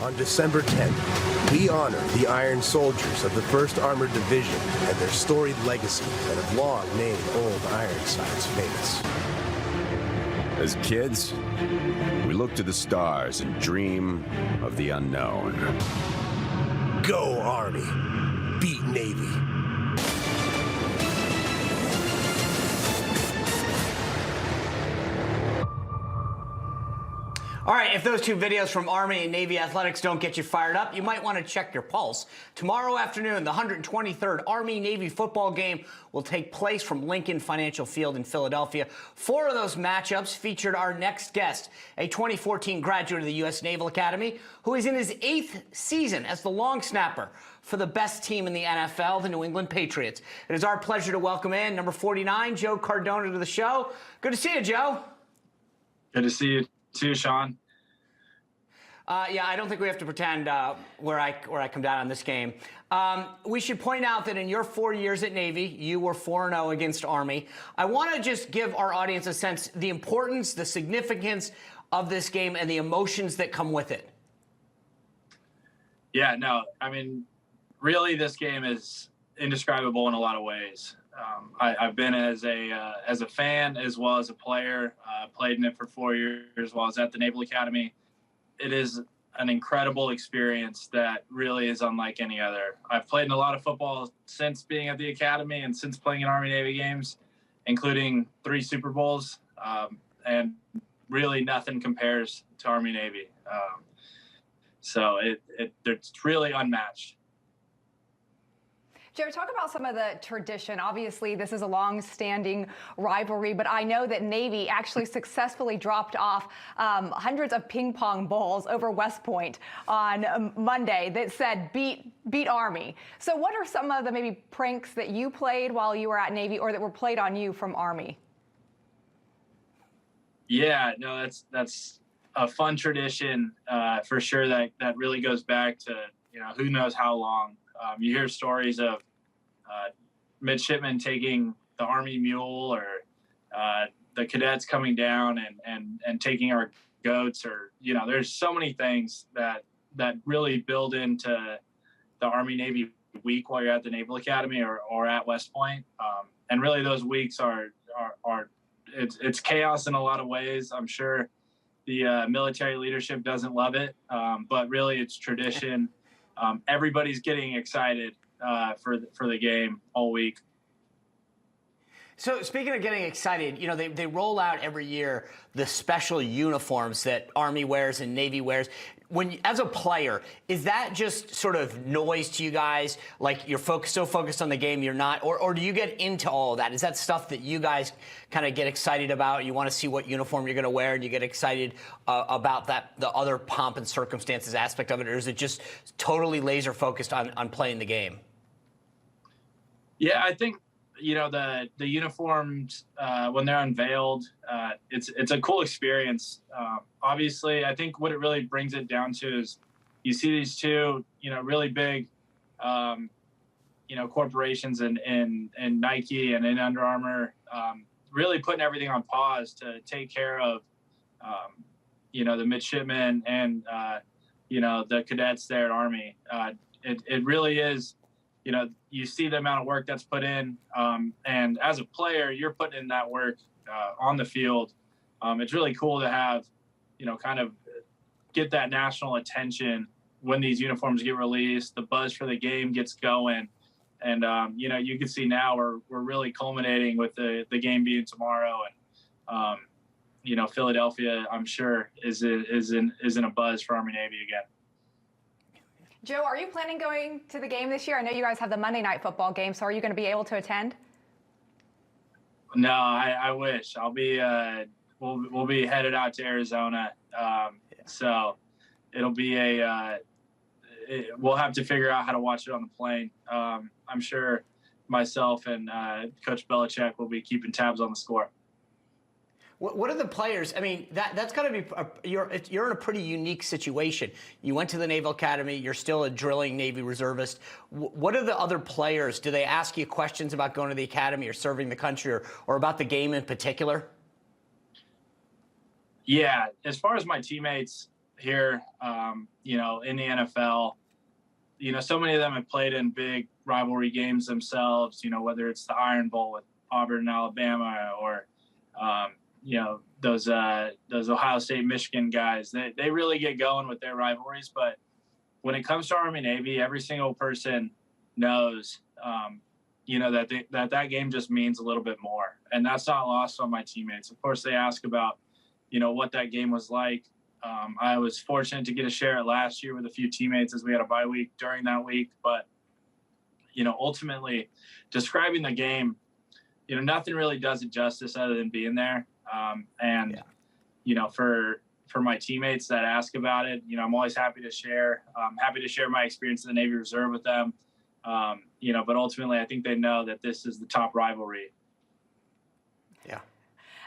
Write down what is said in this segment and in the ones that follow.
On December 10th, we honor the Iron Soldiers of the 1st Armored Division and their storied legacy that have long made Old Ironsides famous. As kids, we look to the stars and dream of the unknown. Go Army! Beat Navy! All right, if those two videos from Army and Navy athletics don't get you fired up, you might want to check your pulse. Tomorrow afternoon, the 123rd Army-Navy football game will take place from Lincoln Financial Field in Philadelphia. 4 of those matchups featured our next guest, a 2014 graduate of the U.S. Naval Academy, who is in his 8th season as the long snapper for the best team in the NFL, the New England Patriots. It is our pleasure to welcome in number 49, Joe Cardona, to the show. Good to see you, Joe. Good to see you too, Sean. Yeah, I don't think we have to pretend where I come down on this game. We should point out that in your 4 years at Navy, you were 4-0 against Army. I want to just give our audience a sense, the importance, the significance of this game and the emotions that come with it. Yeah, no, I mean, really this game is indescribable in a lot of ways. I've been as a fan as well as a player, played in it for 4 years while I was at the Naval Academy. It is an incredible experience that really is unlike any other. I've played in a lot of football since being at the Academy and since playing in Army-Navy games, including 3 Super Bowls, and really nothing compares to Army-Navy. So it's really unmatched. Joe, talk about some of the tradition. Obviously, this is a long-standing rivalry, but I know that Navy actually successfully dropped off hundreds of ping pong balls over West Point on Monday that said beat Army. So what are some of the maybe pranks that you played while you were at Navy or that were played on you from Army? Yeah, no, that's a fun tradition for sure that really goes back to, who knows how long. You hear stories of midshipmen taking the Army mule or the cadets coming down and taking our goats, or, there's so many things that really build into the Army-Navy week while you're at the Naval Academy or at West Point. And really those weeks it's chaos in a lot of ways. I'm sure the military leadership doesn't love it, but really it's tradition. Everybody's getting excited for the game all week. So speaking of getting excited, they roll out every year the special uniforms that Army wears and Navy wears. As a player, is that just sort of noise to you guys? Like you're so focused on the game, you're not, or do you get into all of that? Is that stuff that you guys kind of get excited about? You want to see what uniform you're going to wear, and you get excited about the other pomp and circumstances aspect of it, or is it just totally laser focused on playing the game? Yeah, I think the uniforms when they're unveiled, it's a cool experience. Obviously, I think what it really brings it down to is you see these two really big corporations in Nike and in Under Armour really putting everything on pause to take care of the midshipmen and the cadets there at Army. It really is. You see the amount of work that's put in, and as a player, you're putting in that work on the field. It's really cool to have, kind of get that national attention when these uniforms get released. The buzz for the game gets going, and you can see now we're really culminating with the game being tomorrow, and Philadelphia, I'm sure, is in a buzz for Army-Navy again. Joe, are you planning going to the game this year? I know you guys have the Monday night football game, so are you going to be able to attend? No, I wish. I'll be we'll be headed out to Arizona, so it'll be we'll have to figure out how to watch it on the plane. I'm sure myself and Coach Belichick will be keeping tabs on the score. What are the players? I mean, that's got to be you're in a pretty unique situation. You went to the Naval Academy. You're still a drilling Navy reservist. What are the other players? Do they ask you questions about going to the academy or serving the country, or about the game in particular? Yeah, as far as my teammates, here, in the NFL. So many of them have played in big rivalry games themselves, whether it's the Iron Bowl with Auburn and Alabama or, those Ohio State, Michigan guys. They really get going with their rivalries. But when it comes to Army-Navy, every single person knows, that game just means a little bit more. And that's not lost on my teammates. Of course, they ask about, what that game was like. I was fortunate to get to share it last year with a few teammates as we had a bye week during that week. But, ultimately describing the game, nothing really does it justice other than being there. For my teammates that ask about it, I'm always happy to share. I'm happy to share my experience in the Navy Reserve with them. But ultimately, I think they know that this is the top rivalry. Yeah.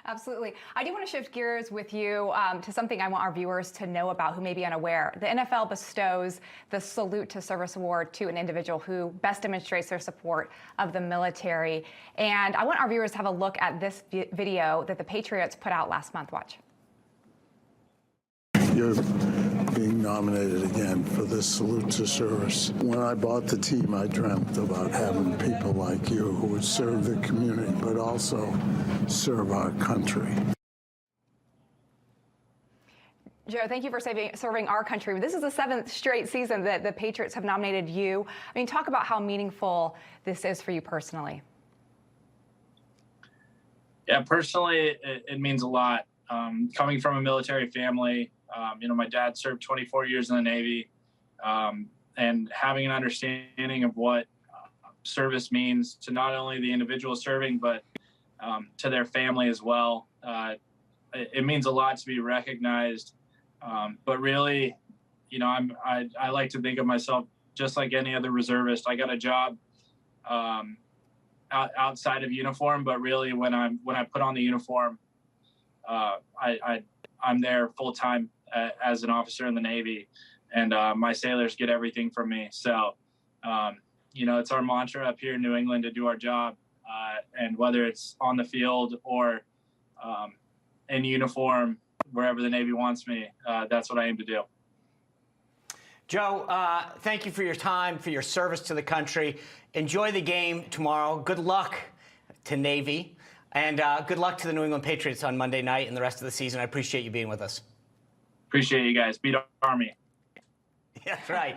Absolutely. I do want to shift gears with you to something I want our viewers to know about who may be unaware. The NFL bestows the Salute to Service Award to an individual who best demonstrates their support of the military. And I want our viewers to have a look at this video that the Patriots put out last month. Watch. You're being nominated again for this Salute to Service. When I bought the team, I dreamt about having people like you who would serve the community, but also serve our country. Joe, thank you for serving our country. This is the 7th straight season that the Patriots have nominated you. I mean, talk about how meaningful this is for you personally. Yeah, personally, it means a lot. Coming from a military family, my dad served 24 years in the Navy, and having an understanding of what service means to not only the individual serving, but to their family as well. It means a lot to be recognized. But really, I like to think of myself just like any other reservist. I got a job outside of uniform, but really when I put on the uniform, I'm there full time as an officer in the Navy, and my sailors get everything from me. So, it's our mantra up here in New England to do our job, and whether it's on the field or in uniform, wherever the Navy wants me, that's what I aim to do. Joe, thank you for your time, for your service to the country. Enjoy the game tomorrow. Good luck to Navy. And good luck to the New England Patriots on Monday night and the rest of the season. I appreciate you being with us. Appreciate you guys. Beat Army. That's right.